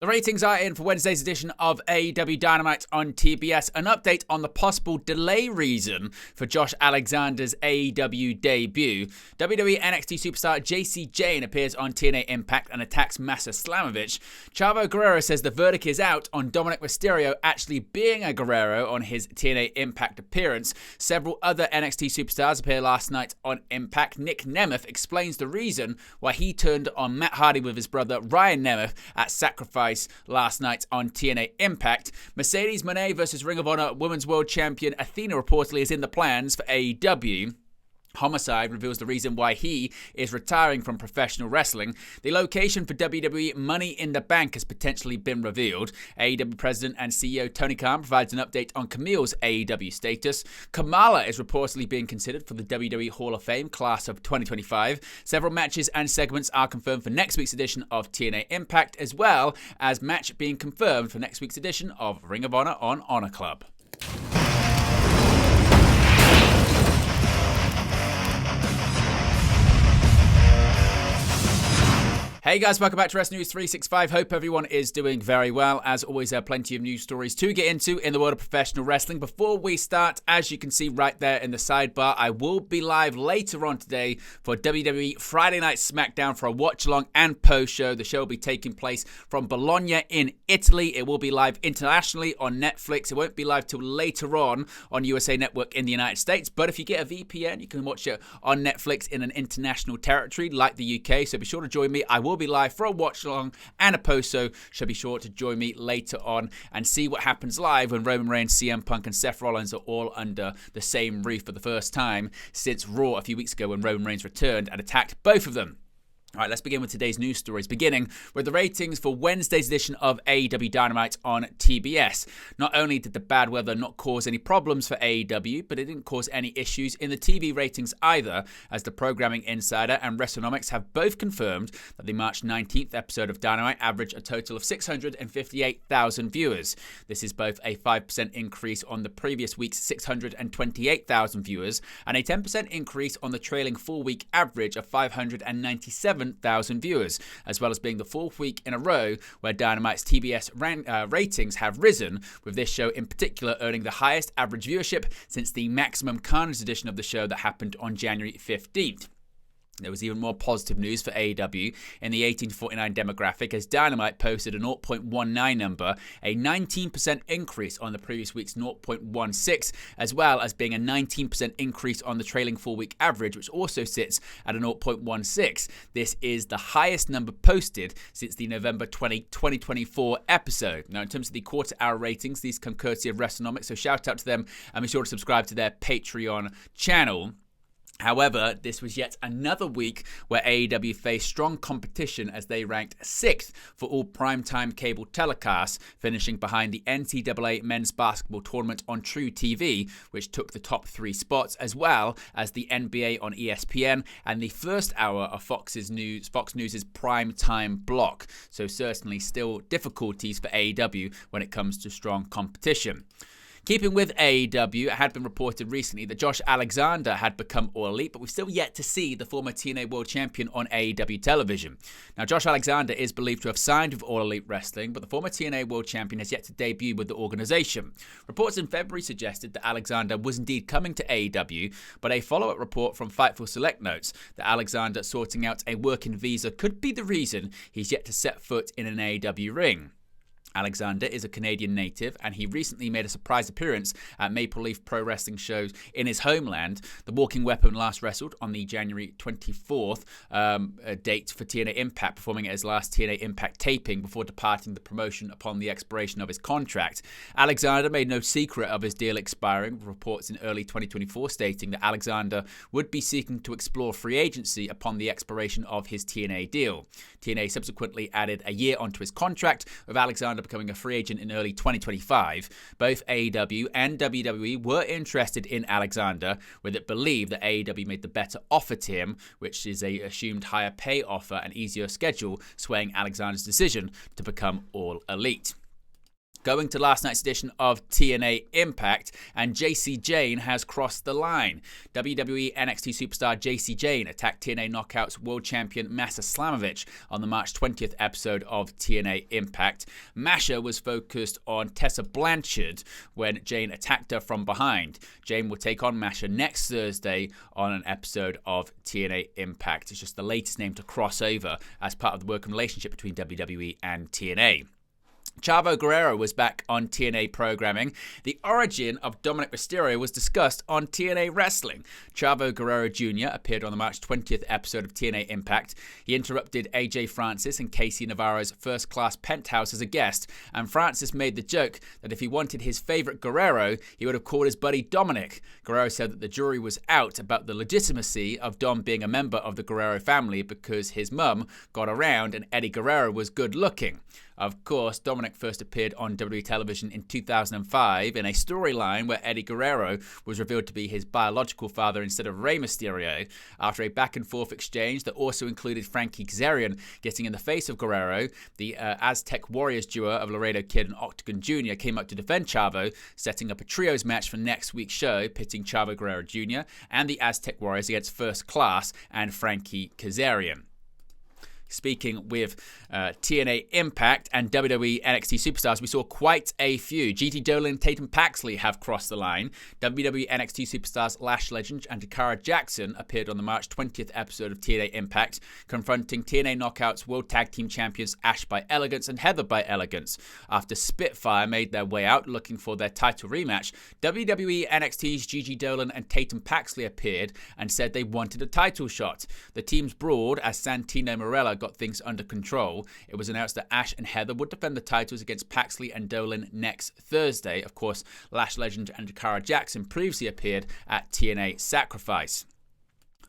The ratings are in for Wednesday's edition of AEW Dynamite on TBS. An update on the possible delay reason for Josh Alexander's AEW debut. WWE NXT superstar JC Jane appears on TNA Impact and attacks Masa Slamovich. Chavo Guerrero says the verdict is out on Dominic Mysterio actually being a Guerrero on his TNA Impact appearance. Several other NXT superstars appear last night on Impact. Nick Nemeth explains the reason why he turned on Matt Hardy with his brother Ryan Nemeth at Sacrifice last night on TNA Impact. Mercedes Moné versus Ring of Honor Women's World Champion Athena reportedly is in the plans for AEW. Homicide reveals the reason why he is retiring from professional wrestling. The location for WWE Money in the Bank has potentially been revealed. AEW President and CEO Tony Khan provides an update on Camille's AEW status. Kamala is reportedly being considered for the WWE Hall of Fame class of 2025. Several matches and segments are confirmed for next week's edition of TNA Impact, as well as match being confirmed for next week's edition of Ring of Honor on Honor Club. Hey guys, welcome back to Wrestling News 365. Hope everyone is doing very well. As always, there are plenty of news stories to get into in the world of professional wrestling. Before we start, as you can see right there in the sidebar, I will be live later on today for WWE Friday Night SmackDown for a watch-along and post-show. The show will be taking place from Bologna in Italy. It will be live internationally on Netflix. It won't be live till later on USA Network in the United States. But if you get a VPN, you can watch it on Netflix in an international territory like the UK. So be sure to join me. I will be live for a watch along and a post, so be sure to join me later on and see what happens live when Roman Reigns, CM Punk and Seth Rollins are all under the same roof for the first time since Raw a few weeks ago when Roman Reigns returned and attacked both of them. All right, let's begin with today's news stories, beginning with the ratings for Wednesday's edition of AEW Dynamite on TBS. Not only did the bad weather not cause any problems for AEW, but it didn't cause any issues in the TV ratings either, as the Programming Insider and WrestleNomics have both confirmed that the March 19th episode of Dynamite averaged a total of 658,000 viewers. This is both a 5% increase on the previous week's 628,000 viewers and a 10% increase on the trailing full-week average of 597,000 viewers, as well as being the fourth week in a row where Dynamite's TBS ratings have risen, with this show in particular earning the highest average viewership since the Maximum Carnage edition of the show that happened on January 15th. There was even more positive news for AEW in the 18 to 49 demographic, as Dynamite posted a 0.19 number, a 19% increase on the previous week's 0.16, as well as being a 19% increase on the trailing 4-week average, which also sits at a 0.16. This is the highest number posted since the November 2024 episode. Now, in terms of the quarter-hour ratings, these come courtesy of WrestleNomics, so shout out to them and be sure to subscribe to their Patreon channel. However, this was yet another week where AEW faced strong competition as they ranked 6th for all primetime cable telecasts, finishing behind the NCAA men's basketball tournament on True TV, which took the top 3 spots, as well as the NBA on ESPN and the first hour of Fox News' primetime block. So certainly still difficulties for AEW when it comes to strong competition. Keeping with AEW, it had been reported recently that Josh Alexander had become All Elite, but we've still yet to see the former TNA World Champion on AEW television. Now, Josh Alexander is believed to have signed with All Elite Wrestling, but the former TNA World Champion has yet to debut with the organization. Reports in February suggested that Alexander was indeed coming to AEW, but a follow-up report from Fightful Select notes that Alexander sorting out a working visa could be the reason he's yet to set foot in an AEW ring. Alexander is a Canadian native, and he recently made a surprise appearance at Maple Leaf Pro Wrestling shows in his homeland. The Walking Weapon last wrestled on the January 24th date for TNA Impact, performing at his last TNA Impact taping before departing the promotion upon the expiration of his contract. Alexander made no secret of his deal expiring, with reports in early 2024 stating that Alexander would be seeking to explore free agency upon the expiration of his TNA deal. TNA subsequently added a year onto his contract, with Alexander becoming a free agent in early 2025. Both AEW and WWE were interested in Alexander, with it believed that AEW made the better offer to him, which is a assumed higher pay offer and easier schedule, swaying Alexander's decision to become All Elite. Going to last night's edition of TNA Impact, and JC Jane has crossed the line. WWE NXT superstar JC Jane attacked TNA Knockouts world champion Masha Slamovich on the March 20th episode of TNA Impact. Masha was focused on Tessa Blanchard when Jane attacked her from behind. Jane will take on Masha next Thursday on an episode of TNA Impact. It's just the latest name to cross over as part of the working relationship between WWE and TNA. Chavo Guerrero was back on TNA programming. The origin of Dominic Mysterio was discussed on TNA Wrestling. Chavo Guerrero Jr. appeared on the March 20th episode of TNA Impact. He interrupted AJ Francis and Casey Navarro's first-class penthouse as a guest, and Francis made the joke that if he wanted his favorite Guerrero, he would have called his buddy Dominic. Guerrero said that the jury was out about the legitimacy of Dom being a member of the Guerrero family because his mum got around and Eddie Guerrero was good-looking. Of course, Dominic first appeared on WWE television in 2005 in a storyline where Eddie Guerrero was revealed to be his biological father instead of Rey Mysterio. After a back-and-forth exchange that also included Frankie Kazarian getting in the face of Guerrero, the Aztec Warriors duo of Laredo Kid and Octagon Jr. came up to defend Chavo, setting up a trios match for next week's show, pitting Chavo Guerrero Jr. and the Aztec Warriors against First Class and Frankie Kazarian. Speaking with TNA Impact and WWE NXT superstars, we saw quite a few. GT Dolan and Tatum Paxley have crossed the line. WWE NXT superstars Lash Legend and Dakara Jackson appeared on the March 20th episode of TNA Impact, confronting TNA Knockouts World Tag Team Champions Ash by Elegance and Heather by Elegance. After Spitfire made their way out looking for their title rematch, WWE NXT's GG Dolan and Tatum Paxley appeared and said they wanted a title shot. The teams brawled as Santino Marella got things under control. It was announced that Ash and Heather would defend the titles against Paxley and Dolan next Thursday. Of course, Lash Legend and Dakara Jackson previously appeared at TNA Sacrifice.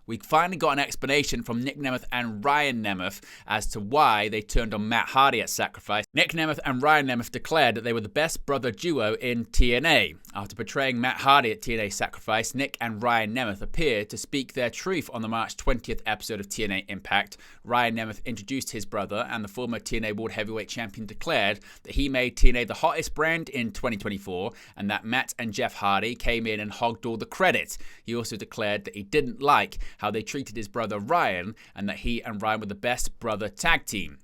We finally got an explanation from Nick Nemeth and Ryan Nemeth as to why they turned on Matt Hardy at Sacrifice. Nick Nemeth and Ryan Nemeth declared that they were the best brother duo in TNA. After portraying Matt Hardy at TNA Sacrifice, Nick and Ryan Nemeth appeared to speak their truth on the March 20th episode of TNA Impact. Ryan Nemeth introduced his brother, and the former TNA World Heavyweight Champion declared that he made TNA the hottest brand in 2024 and that Matt and Jeff Hardy came in and hogged all the credit. He also declared that he didn't like how they treated his brother Ryan and that he and Ryan were the best brother tag team.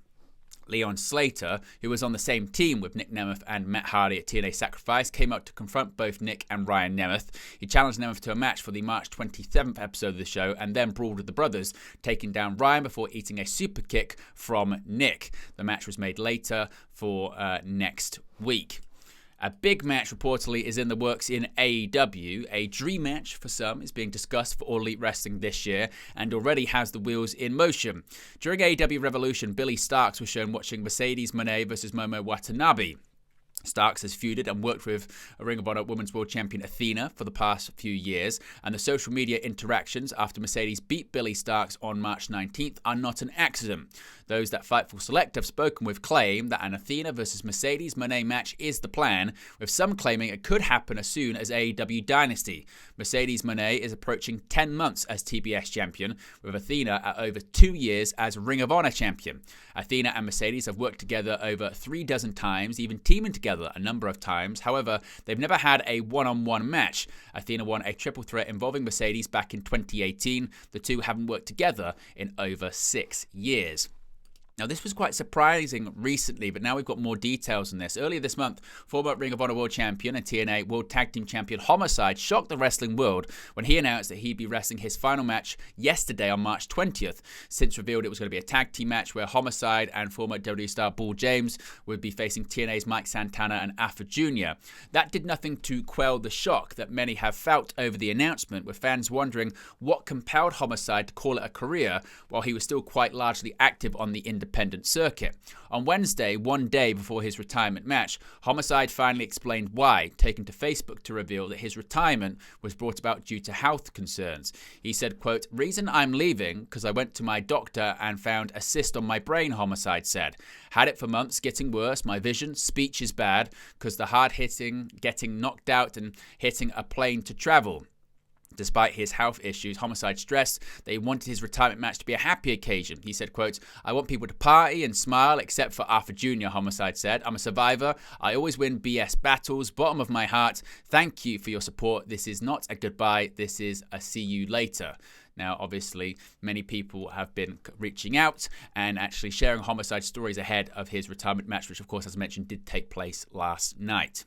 Leon Slater, who was on the same team with Nick Nemeth and Matt Hardy at TNA Sacrifice, came out to confront both Nick and Ryan Nemeth. He challenged Nemeth to a match for the March 27th episode of the show and then brawled with the brothers, taking down Ryan before eating a super kick from Nick. The match was made later for next week. A big match reportedly is in the works in AEW. A dream match for some is being discussed for All Elite Wrestling this year and already has the wheels in motion. During AEW Revolution, Billy Starks was shown watching Mercedes Moné versus Momo Watanabe. Starks has feuded and worked with Ring of Honor Women's World Champion Athena for the past few years, and the social media interactions after Mercedes beat Billy Starks on March 19th are not an accident. Those that Fightful Select have spoken with claim that an Athena versus Mercedes Moné match is the plan, with some claiming it could happen as soon as AEW Dynasty. Mercedes Moné is approaching 10 months as TBS champion, with Athena at over 2 years as Ring of Honor champion. Athena and Mercedes have worked together over 3 dozen times, even teaming together a number of times. However, they've never had a one-on-one match. Athena won a triple threat involving Mercedes back in 2018. The two haven't worked together in over 6 years. Now, this was quite surprising recently, but now we've got more details on this. Earlier this month, former Ring of Honor World Champion and TNA World Tag Team Champion Homicide shocked the wrestling world when he announced that he'd be wrestling his final match yesterday on March 20th. Since revealed it was going to be a tag team match where Homicide and former WWE star Bull James would be facing TNA's Mike Santana and Alpha Jr. That did nothing to quell the shock that many have felt over the announcement, with fans wondering what compelled Homicide to call it a career while he was still quite largely active on the independent circuit. On Wednesday, one day before his retirement match, Homicide finally explained why, taking to Facebook to reveal that his retirement was brought about due to health concerns. He said, quote, "Reason I'm leaving because I went to my doctor and found a cyst on my brain," Homicide said. "Had it for months, getting worse. My vision, speech is bad because the hard hitting, getting knocked out and hitting a plane to travel." Despite his health issues, Homicide stressed that he wanted his retirement match to be a happy occasion. He said, quote, "I want people to party and smile except for Arthur Jr., Homicide said. I'm a survivor. I always win BS battles. Bottom of my heart. Thank you for your support. This is not a goodbye. This is a see you later." Now, obviously, many people have been reaching out and actually sharing Homicide stories ahead of his retirement match, which, of course, as mentioned, did take place last night.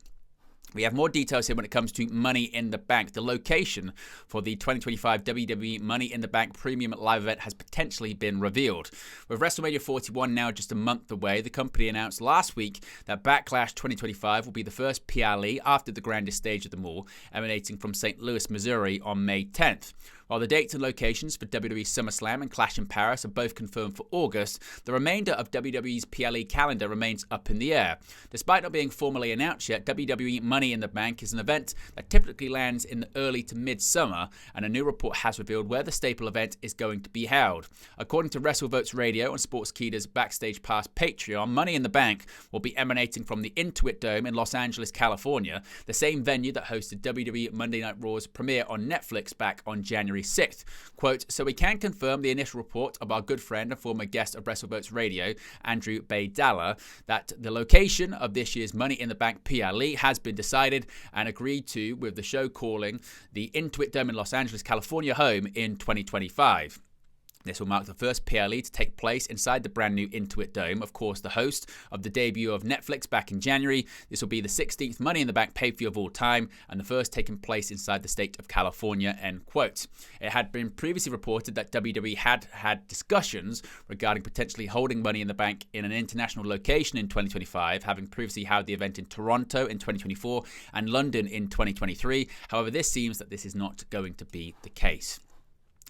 We have more details here when it comes to Money in the Bank. The location for the 2025 WWE Money in the Bank Premium Live event has potentially been revealed. With WrestleMania 41 now just a month away, the company announced last week that Backlash 2025 will be the first PLE after the grandest stage of them all, emanating from St. Louis, Missouri on May 10th. While the dates and locations for WWE SummerSlam and Clash in Paris are both confirmed for August, the remainder of WWE's PLE calendar remains up in the air. Despite not being formally announced yet, WWE Money in the Bank is an event that typically lands in the early to mid-summer, and a new report has revealed where the staple event is going to be held. According to WrestleVotes Radio and Sportskeeda's Backstage Pass Patreon, Money in the Bank will be emanating from the Intuit Dome in Los Angeles, California, the same venue that hosted WWE Monday Night Raw's premiere on Netflix back on January 6th. Quote, "So we can confirm the initial report of our good friend and former guest of WrestleVotes Radio, Andrew Baydala, that the location of this year's Money in the Bank PLE has been decided and agreed to, with the show calling the Intuit Dome in Los Angeles, California home in 2025. This will mark the first PLE to take place inside the brand new Intuit Dome. Of course, the host of the debut of Netflix back in January. This will be the 16th Money in the Bank pay-per-view of all time and the first taking place inside the state of California," end quote. It had been previously reported that WWE had discussions regarding potentially holding Money in the Bank in an international location in 2025, having previously held the event in Toronto in 2024 and London in 2023. However, this seems that this is not going to be the case.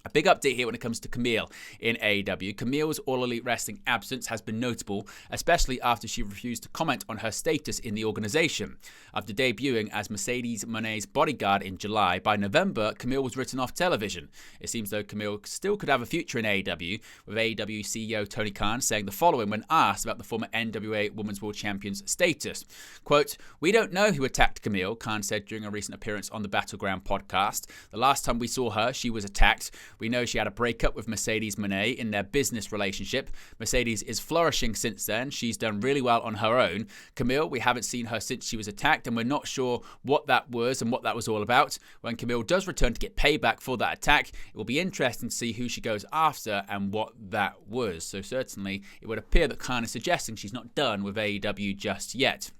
A big update here when it comes to Camille in AEW. Camille's All Elite Wrestling absence has been notable, especially after she refused to comment on her status in the organization. After debuting as Mercedes Monet's bodyguard in July, by November, Camille was written off television. It seems though Camille still could have a future in AEW, with AEW CEO Tony Khan saying the following when asked about the former NWA Women's World Champion's status. Quote, "We don't know who attacked Camille," Khan said during a recent appearance on the Battleground podcast. "The last time we saw her, she was attacked. We know she had a breakup with Mercedes Moné in their business relationship. Mercedes is flourishing since then. She's done really well on her own. Camille, we haven't seen her since she was attacked, and we're not sure what that was and what that was all about. When Camille does return to get payback for that attack, it will be interesting to see who she goes after and what that was." So certainly, it would appear that Khan is suggesting she's not done with AEW just yet.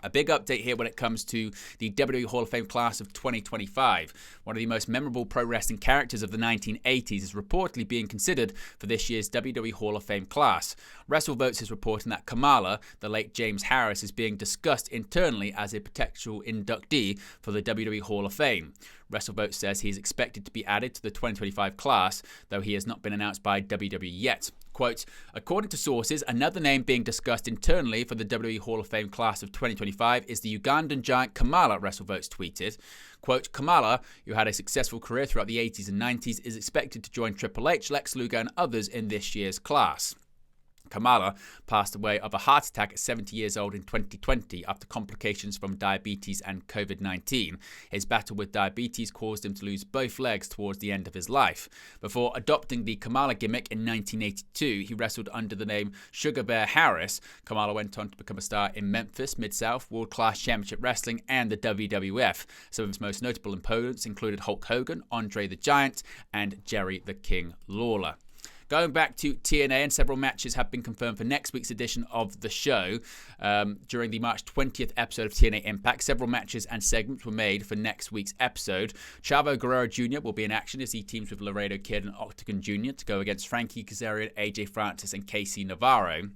A big update here when it comes to the WWE Hall of Fame class of 2025. One of the most memorable pro wrestling characters of the 1980s is reportedly being considered for this year's WWE Hall of Fame class. WrestleVotes is reporting that Kamala, the late James Harris, is being discussed internally as a potential inductee for the WWE Hall of Fame. WrestleVotes says he is expected to be added to the 2025 class, though he has not been announced by WWE yet. Quote, "According to sources, another name being discussed internally for the WWE Hall of Fame class of 2025 is the Ugandan giant Kamala," WrestleVotes tweeted. Quote, "Kamala, who had a successful career throughout the 80s and 90s, is expected to join Triple H, Lex Luger, and others in this year's class." Kamala passed away of a heart attack at 70 years old in 2020 after complications from diabetes and COVID-19. His battle with diabetes caused him to lose both legs towards the end of his life. Before adopting the Kamala gimmick in 1982, he wrestled under the name Sugar Bear Harris. Kamala went on to become a star in Memphis, Mid-South, World Class Championship Wrestling, and the WWF. Some of his most notable opponents included Hulk Hogan, Andre the Giant, and Jerry the King Lawler. Going back to TNA, and several matches have been confirmed for next week's edition of the show. During the March 20th episode of TNA Impact, several matches and segments were made for next week's episode. Chavo Guerrero Jr. will be in action as he teams with Laredo Kid and Octagon Jr. to go against Frankie Kazarian, AJ Francis, and Casey Navarro.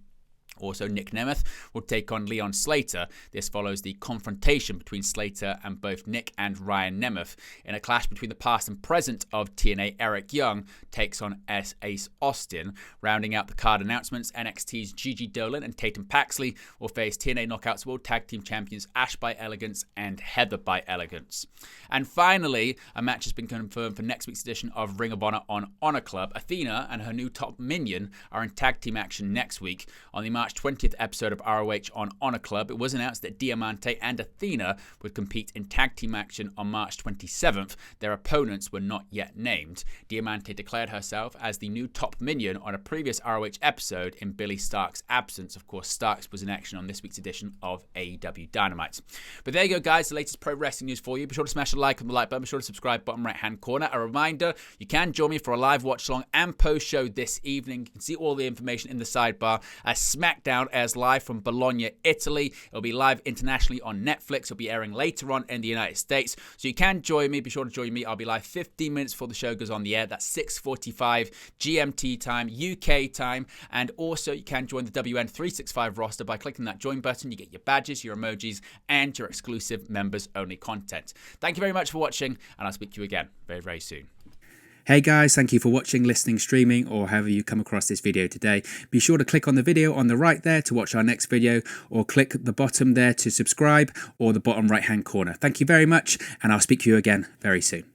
Also, Nick Nemeth will take on Leon Slater. This follows the confrontation between Slater and both Nick and Ryan Nemeth. In a clash between the past and present of TNA, Eric Young takes on Ace Austin. Rounding out the card announcements, NXT's Gigi Dolan and Tatum Paxley will face TNA Knockouts World Tag Team Champions Ash by Elegance and Heather by Elegance. And finally, a match has been confirmed for next week's edition of Ring of Honor on Honor Club. Athena and her new top minion are in tag team action next week. On the March March 20th episode of ROH on Honor Club, it was announced that Diamante and Athena would compete in tag team action on March 27th. Their opponents were not yet named. Diamante declared herself as the new top minion on a previous ROH episode in Billy Stark's absence. Of course, Starks was in action on this week's edition of AEW Dynamite. But there you go, guys, the latest pro wrestling news for you. Be sure to smash a like on the like button. Be sure to subscribe, bottom right-hand corner. A reminder, you can join me for a live watch-along and post-show this evening. You can see all the information in the sidebar as SmackDown airs live from Bologna, Italy. It'll be live internationally on Netflix. It'll be airing later on in the United States. So you can join me. Be sure to join me. I'll be live 15 minutes before the show goes on the air. That's 6:45 GMT time, UK time. And also you can join the WN 365 roster by clicking that join button. You get your badges, your emojis, and your exclusive members-only content. Thank you very much for watching, and I'll speak to you again very, very soon. Hey guys, thank you for watching, listening, streaming, or however you come across this video today. Be sure to click on the video on the right there to watch our next video, or click the bottom there to subscribe, or the bottom right hand corner. Thank you very much, and I'll speak to you again very soon.